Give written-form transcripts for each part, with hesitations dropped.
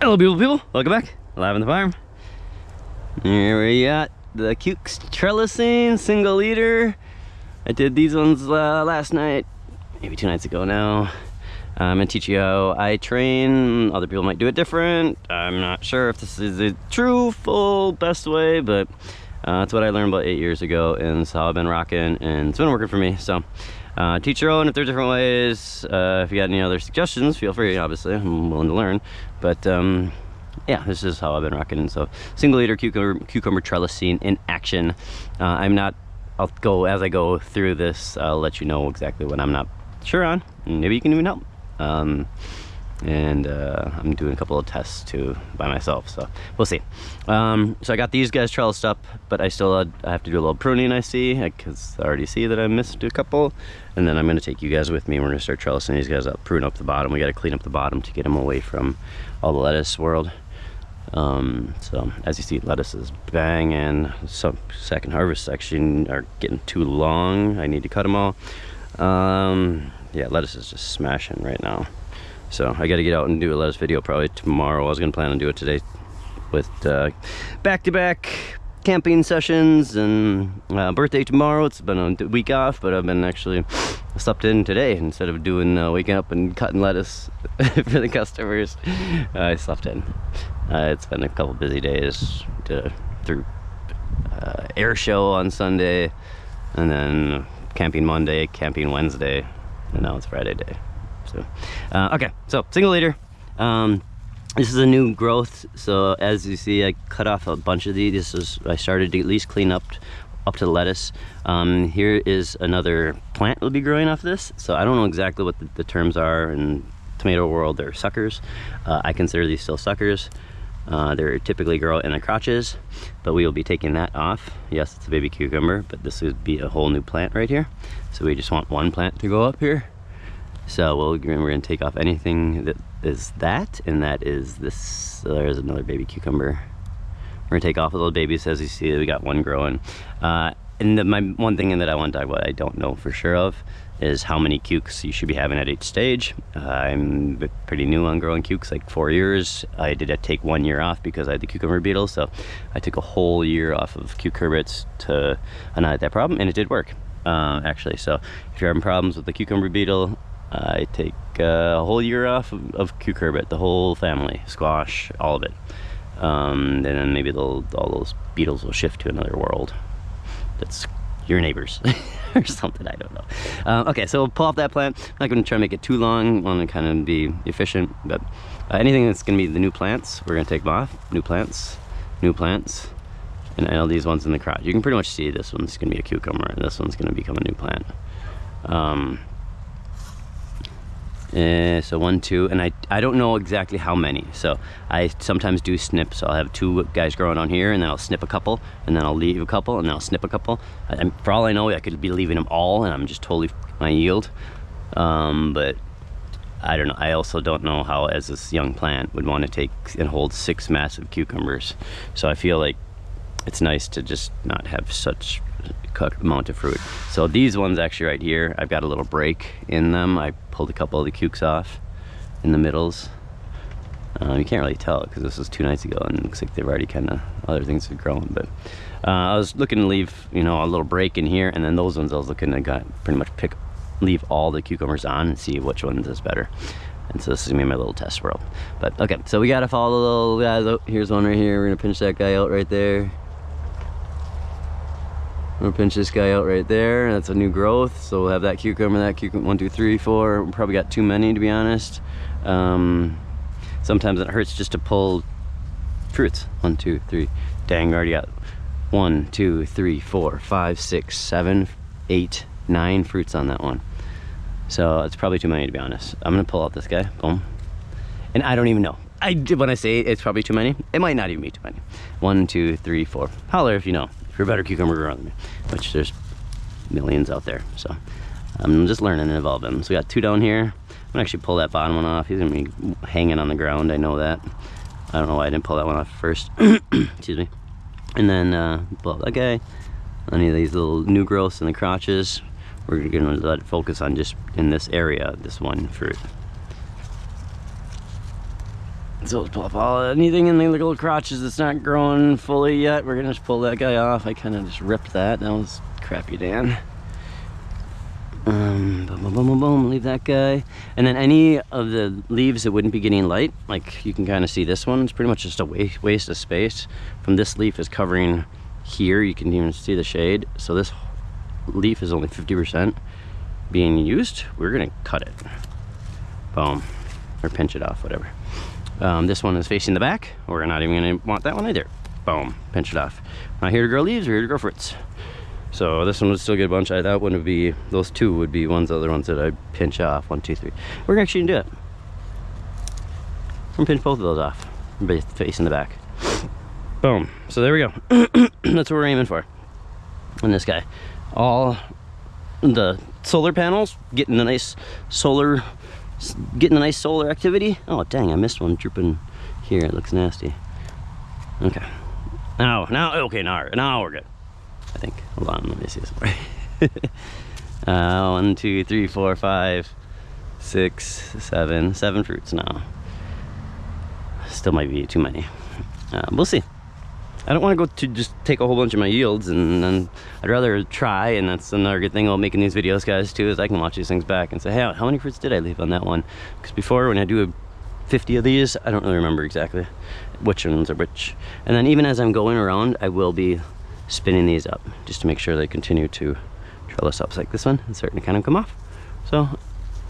Hello people, welcome back. Live on the farm. Here we got the cukes trellising, single leader. I did these ones last night, maybe 2 nights ago now. I'm gonna teach you how I train. Other people might do it different. I'm not sure if this is the true, full, best way, but that's what I learned about 8 years ago, and it's how I've been rocking, and it's been working for me. So teach your own if there's different ways. If you got any other suggestions, feel free. Obviously, I'm willing to learn. But yeah, this is how I've been rocking. So single leader cucumber trellising in action. I'll go as I go through this. I'll let you know exactly what I'm not sure on, and maybe you can even help. I'm doing a couple of tests too by myself, so we'll see. So I got these guys trellised up, but I have to do a little pruning, I see, because I already see that I missed a couple. And then I'm going to take you guys with me. We're going to start trellising these guys up, prune up the bottom. We got to clean up the bottom to get them away from all the lettuce world. So as you see, lettuce is bang, and some second harvest section are getting too long. I need to cut them all. Yeah, lettuce is just smashing right now. So I got to get out and do a lettuce video probably tomorrow. I was going to plan on do it today with back-to-back camping sessions and birthday tomorrow. It's been a week off, but I've been actually slept in today instead of doing waking up and cutting lettuce for the customers. I slept in. It's been a couple busy days. Through air show on Sunday, and then camping Monday, camping Wednesday, and now it's Friday day. So okay, so single leader. This is a new growth, so as you see, I cut off a bunch of these. I started to at least clean up to the lettuce. Here is another plant will be growing off this. So I don't know exactly what the terms are in tomato world. They're suckers. I consider these still suckers. They're typically grow in the crotches, but we will be taking that off. Yes, it's a baby cucumber, but this would be a whole new plant right here. So we just want one plant to go up here. So we're going to take off anything that is that, and that is this. So there's another baby cucumber. We're going to take off the little babies. As you see, we got one growing. And my one thing that I want to talk about, I don't know for sure of, is how many cukes you should be having at each stage. I'm pretty new on growing cukes, like 4 years. I did take 1 year off because I had the cucumber beetle, so I took a whole year off of cucurbits to annihilate that problem, and it did work, actually. So if you're having problems with the cucumber beetle, I take a whole year off of cucurbit, the whole family, squash, all of it. And then maybe all those beetles will shift to another world. That's your neighbors or something, I don't know. Okay, so we'll pull off that plant. I'm not going to try to make it too long. I want to kind of be efficient, but anything that's going to be the new plants, we're going to take them off. New plants, and all these ones in the crotch. You can pretty much see this one's going to be a cucumber, and this one's going to become a new plant. So 1, 2, and I don't know exactly how many, so I sometimes do snip. So I'll have 2 guys growing on here, and then I'll snip a couple, and then I'll leave a couple, and then I'll snip a couple. For all I know, I could be leaving them all, and I'm just totally my yield. But I don't know. I also don't know how, as this young plant, would want to take and hold 6 massive cucumbers. So I feel like it's nice to just not have such cut amount of fruit. So these ones actually right here, I've got a little break in them. I pulled a couple of the cukes off in the middles. You can't really tell because this was 2 nights ago, and it looks like they've already kind of, other things have grown. But I was looking to leave, you know, a little break in here, and then those ones I was looking to pretty much leave all the cucumbers on and see which ones is better. And so this is gonna be my little test world. But okay, so we gotta follow the little guys out. Here's one right here. We're gonna pinch that guy out right there. I'm gonna pinch this guy out right there. That's a new growth, so we'll have that cucumber, 1, 2, 3, 4. We probably got too many, to be honest. Sometimes it hurts just to pull fruits. 1, 2, 3. Dang, we already got 1, 2, 3, 4, 5, 6, 7, 8, 9 fruits on that one. So it's probably too many, to be honest. I'm gonna pull out this guy. Boom. And I don't even know. When I say it's probably too many, it might not even be too many. 1, 2, 3, 4. Holler if you know. If you're a better cucumber grower than me, which there's millions out there. So I'm just learning and evolving. So we got 2 down here. I'm gonna actually pull that bottom one off. He's gonna be hanging on the ground. I know that. I don't know why I didn't pull that one off first. Excuse me. And then pull out that guy. Any of these little new growths in the crotches. We're gonna let it focus on just in this area, this one fruit. So let's pull up anything in the little crotches that's not growing fully yet. We're gonna just pull that guy off. I kind of just ripped that. That was crappy, Dan. Boom, boom, boom, boom, boom. Leave that guy. And then any of the leaves that wouldn't be getting light, like you can kind of see this one, it's pretty much just a waste of space. From this leaf is covering here, you can even see the shade. So this leaf is only 50% being used. We're gonna cut it. Boom. Or pinch it off, whatever. This one is facing the back. We're not even gonna want that one either. Boom, pinch it off. We're not here to grow leaves, we're here to grow fruits. So this one would still get a bunch. That one would be, those two would be other ones that I pinch off. 1, 2, 3. We're actually gonna do it. We're gonna pinch both of those off. Facing the back. Boom. So there we go. That's what we're aiming for. And this guy. All the solar panels, getting the nice solar activity. Oh dang, I missed one drooping here. It looks nasty. Okay. Now we're good. I think. Hold on, let me see this. 1, 2, 3, 4, 5, 6, 7 fruits now. Still might be too many. We'll see. I don't want to go to just take a whole bunch of my yields, and then I'd rather try. And that's another good thing about making these videos, guys, too, is I can watch these things back and say, hey, how many fruits did I leave on that one? Because before, when I do 50 of these, I don't really remember exactly which ones are which. And then even as I'm going around, I will be spinning these up just to make sure they continue to trellis up. Like this one, it's starting to kind of come off. So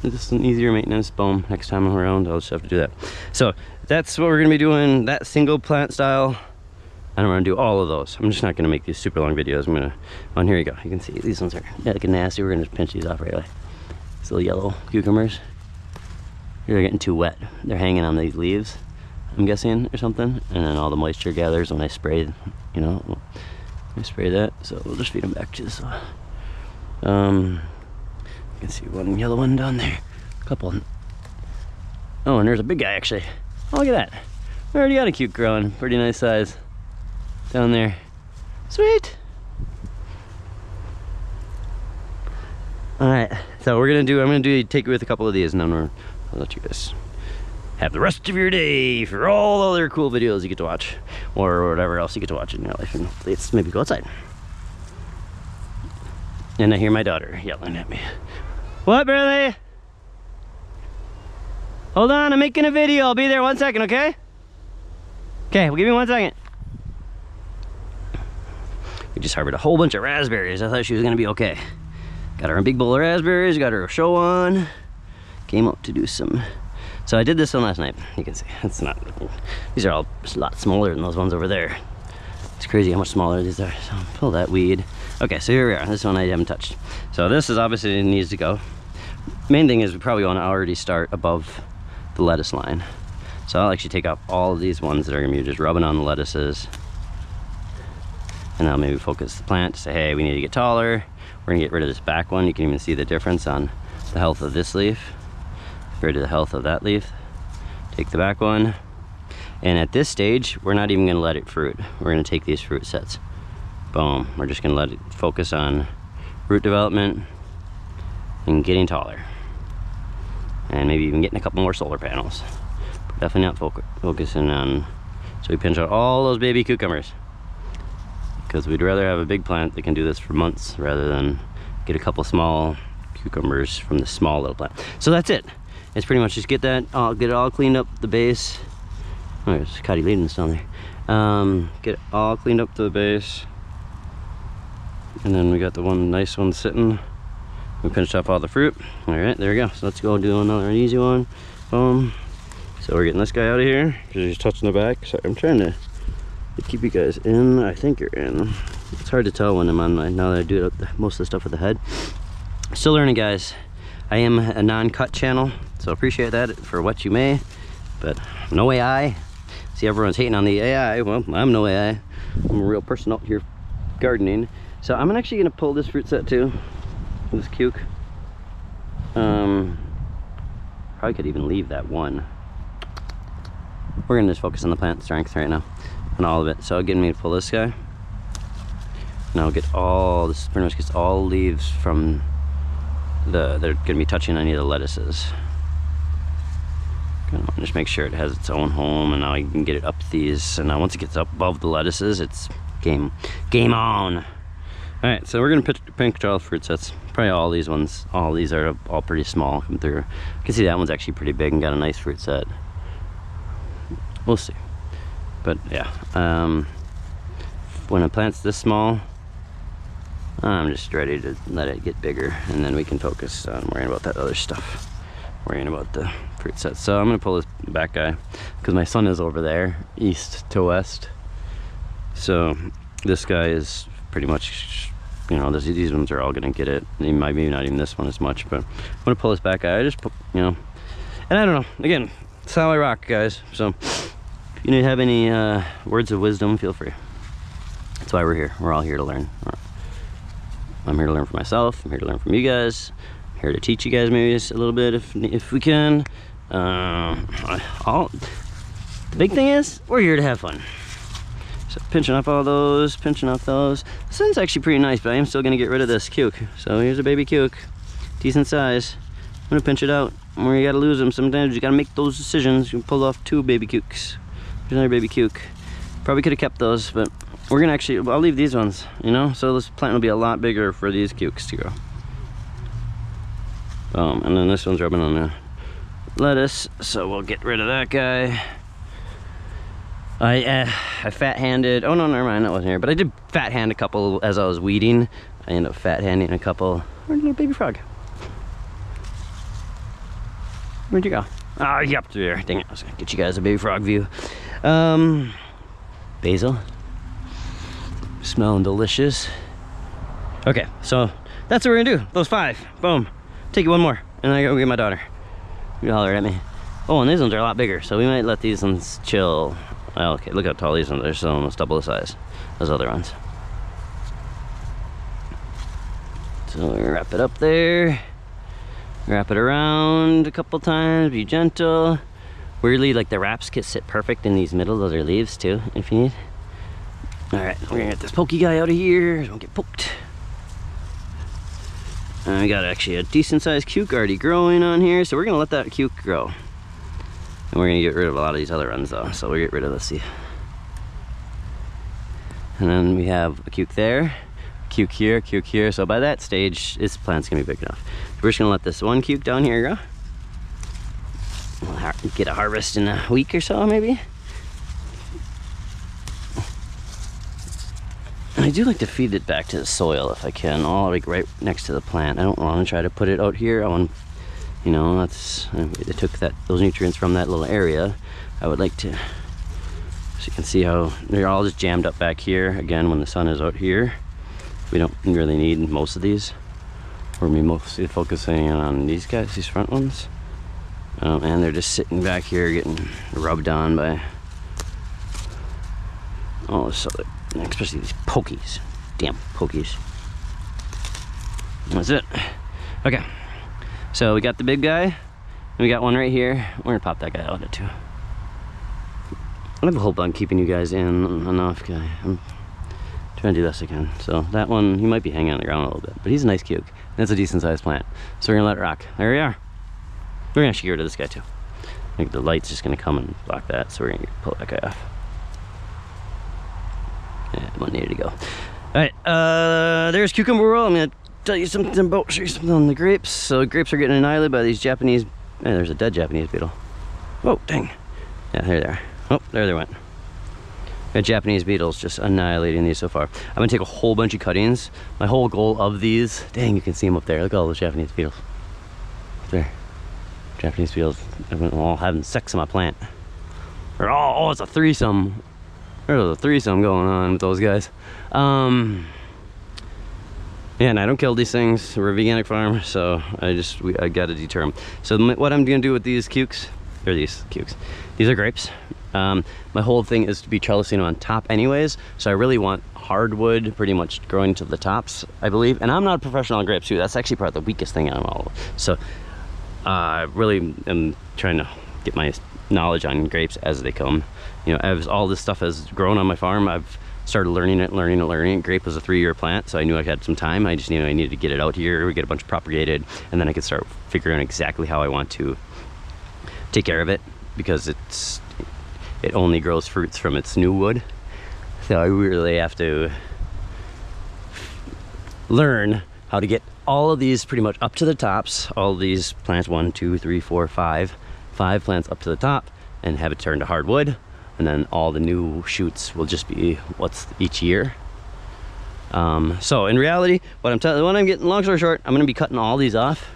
this is an easier maintenance. Boom, next time I'm around, I'll just have to do that. So that's what we're gonna be doing, that single plant style. I don't want to do all of those. I'm just not gonna make these super long videos. I'm gonna, here you go. You can see these ones are looking nasty. We're gonna just pinch these off right away. These little yellow cucumbers. They're getting too wet. They're hanging on these leaves, I'm guessing, or something. And then all the moisture gathers when I spray, you know, I spray that. So we'll just feed them back to this. You can see one yellow one down there. A couple. Oh, and there's a big guy actually. Oh, look at that. We already got a cute growing, pretty nice size down there. Sweet. All right, so I'm gonna take you with a couple of these, and then I'll let you guys have the rest of your day for all the other cool videos you get to watch, or whatever else you get to watch in your life, and hopefully it's maybe go outside. And I hear my daughter yelling at me. What, Burley? Hold on, I'm making a video. I'll be there 1 second, okay? Okay, well, give me 1 second. We just harbored a whole bunch of raspberries. I thought she was gonna be okay. Got her a big bowl of raspberries, got her a show on. Came up to do some. So I did this one last night. You can see, it's not, these are all a lot smaller than those ones over there. It's crazy how much smaller these are. So pull that weed. Okay, so here we are. This one I haven't touched. So this is obviously, it needs to go. Main thing is we probably want to already start above the lettuce line. So I'll actually take off all of these ones that are gonna be just rubbing on the lettuces. And I'll maybe focus the plant to say, hey, we need to get taller. We're gonna get rid of this back one. You can even see the difference on the health of this leaf. Get rid of the health of that leaf. Take the back one. And at this stage, we're not even gonna let it fruit. We're gonna take these fruit sets. Boom. We're just gonna let it focus on root development and getting taller. And maybe even getting a couple more solar panels. But definitely not focusing on, so we pinch out all those baby cucumbers. Because we'd rather have a big plant that can do this for months rather than get a couple small cucumbers from the small little plant. So that's it. It's pretty much just get it all cleaned up, the base. Oh, there's cotyledons down there. Get it all cleaned up to the base. And then we got the one nice one sitting. We pinched off all the fruit. All right, there we go. So let's go do another easy one. Boom. So we're getting this guy out of here. He's touching the back. So I'm trying to keep you guys in. I think you're in. It's hard to tell when I'm on now that I do most of the stuff with the head. Still learning, guys. I am a non-cut channel, so appreciate that for what you may, but no AI. See, everyone's hating on the AI. Well, I'm no AI. I'm a real person out here gardening. So I'm actually gonna pull this fruit set too. This cuke. Probably could even leave that one. We're gonna just focus on the plant strength right now. And all of it. So getting me to pull this guy. And I'll get all this, pretty much gets all leaves from they're gonna be touching any of the lettuces. Just make sure it has its own home, and now I can get it up these. And now once it gets up above the lettuces, it's game on. All right, so we're gonna pinch all the fruit sets. Probably all these ones. All these are all pretty small come through. You can see that one's actually pretty big and got a nice fruit set. We'll see. But yeah, when a plant's this small, I'm just ready to let it get bigger, and then we can focus on worrying about that other stuff. Worrying about the fruit sets. So I'm gonna pull this back guy because my sun is over there, east to west. So this guy is pretty much, you know, these ones are all gonna get it. Maybe not even this one as much, but I'm gonna pull this back guy. I just put, you know, and I don't know. Again, that's how I rock, guys. So if you have any words of wisdom, feel free. That's why we're here. We're all here to learn. I'm here to learn for myself. I'm here to learn from you guys. I'm here to teach you guys maybe just a little bit if we can. The big thing is we're here to have fun. So pinching up all those, pinching up those. This one's actually pretty nice, but I am still gonna get rid of this cuke. So here's a baby cuke, decent size. I'm gonna pinch it out. Where you gotta lose them, sometimes you gotta make those decisions. You can pull off 2 baby cukes. There's another baby cuke. Probably could have kept those, but we're gonna actually, I'll leave these ones, you know? So this plant will be a lot bigger for these cukes to grow. And then this one's rubbing on the lettuce, so we'll get rid of that guy. I fat-handed, oh no, never mind, that wasn't here, but I did fat-hand a couple as I was weeding. I ended up fat-handing a couple. Where'd your baby frog? Where'd you go? Oh, you up through there. Dang it, I was gonna get you guys a baby frog view. Basil. Smelling delicious. Okay, so that's what we're gonna do. Those 5, boom. Take it one more, and then I go get my daughter. You holler at me. Oh, and these ones are a lot bigger, so we might let these ones chill. Well, okay, look how tall these ones are. They're still almost double the size as other ones. So we wrap it up there. Wrap it around a couple times, be gentle. Weirdly, like the wraps can sit perfect in these middle of their leaves too, if you need. All right, we're gonna get this pokey guy out of here. Don't get poked. And we got actually a decent sized cuke already growing on here, so we're gonna let that cuke grow. And we're gonna get rid of a lot of these other ones though, so we'll get rid of, let's see. And then we have a cuke there, cuke here. So by that stage, this plant's gonna be big enough. We're just gonna let this one cuke down here go. We'll get a harvest in a week or so, maybe. And I do like to feed it back to the soil if I can, all like right next to the plant. I don't want to try to put it out here. I want, you know, that's, I took those nutrients from that little area. I would like to, so you can see how they're all just jammed up back here. Again, when the sun is out here, we don't really need most of these. We're mostly focusing on these guys, these front ones. And they're just sitting back here getting rubbed on by all this other, especially these pokies. Damn pokies. That's it. Okay. So we got the big guy, and we got one right here. We're gonna pop that guy out too. I have a hope on keeping you guys in enough, guy. I'm trying to do this again. So that one, he might be hanging on the ground a little bit, but he's a nice cuke. That's a decent sized plant. So we're gonna let it rock. There we are. We're gonna actually get rid of this guy too. I think the light's just gonna come and block that, so we're gonna pull that guy off. Yeah, one needed to go. Alright, there's Cucumber World. I'm gonna tell you something about, show you something on the grapes. So grapes are getting annihilated by these Japanese, there's a dead Japanese beetle. Whoa, dang. Yeah, there they are. Oh, there they went. Got Japanese beetles just annihilating these so far. I'm gonna take a whole bunch of cuttings. My whole goal of these, dang, you can see them up there. Look at all those Japanese beetles. Up there. Japanese beetles, they're all having sex on my plant. Or, oh, it's a threesome. There's a threesome going on with those guys. Yeah, and I don't kill these things. We're a veganic farm, so I gotta deter them. So what I'm gonna do with these cukes, or these cukes, these are grapes. My whole thing is to be trellising them on top anyways, so I really want hardwood pretty much growing to the tops, I believe. And I'm not a professional on grapes too. That's actually probably the weakest thing on all of them. So I really am trying to get my knowledge on grapes as they come. You know, as all this stuff has grown on my farm, I've started learning it. Grape was a 3-year plant, so I knew I had some time. I just knew I needed to get it out here, we get a bunch propagated, and then I could start figuring out exactly how I want to take care of it. because it only grows fruits from its new wood. So I really have to learn how to get all of these pretty much up to the tops, all of these plants, 1, 2, 3, 4, 5 plants up to the top, and have it turn to hardwood, and then all the new shoots will just be what's each year. So in reality, what I'm getting, long story short, I'm going to be cutting all these off,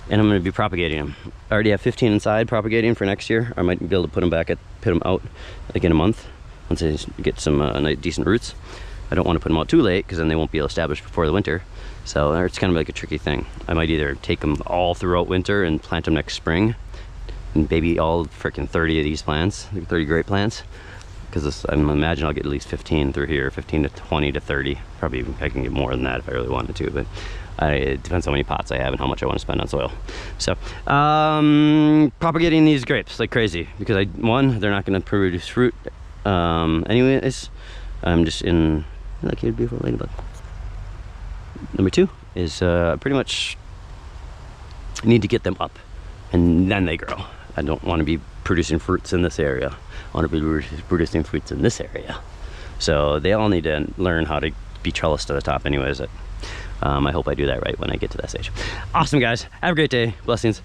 and I'm going to be propagating them. I already have 15 inside propagating for next year. I might be able to put them out like in a month once I get some nice, decent roots. I don't want to put them out too late because then they won't be established before the winter. So it's kind of like a tricky thing. I might either take them all throughout winter and plant them next spring, and maybe all freaking 30 of these plants, 30 grape plants, because I imagine I'll get at least 15 through here, 15 to 20 to 30. Probably I can get more than that if I really wanted to, but it depends how many pots I have and how much I want to spend on soil. So propagating these grapes like crazy, because one, they're not going to produce fruit anyways. I'm just in, look here, beautiful ladybug. Number 2 is pretty much need to get them up and then they grow. I don't want to be producing fruits in this area. I want to be producing fruits in this area. So they all need to learn how to be trellised to the top anyways. I hope I do that right when I get to that stage. Awesome, guys. Have a great day. Blessings.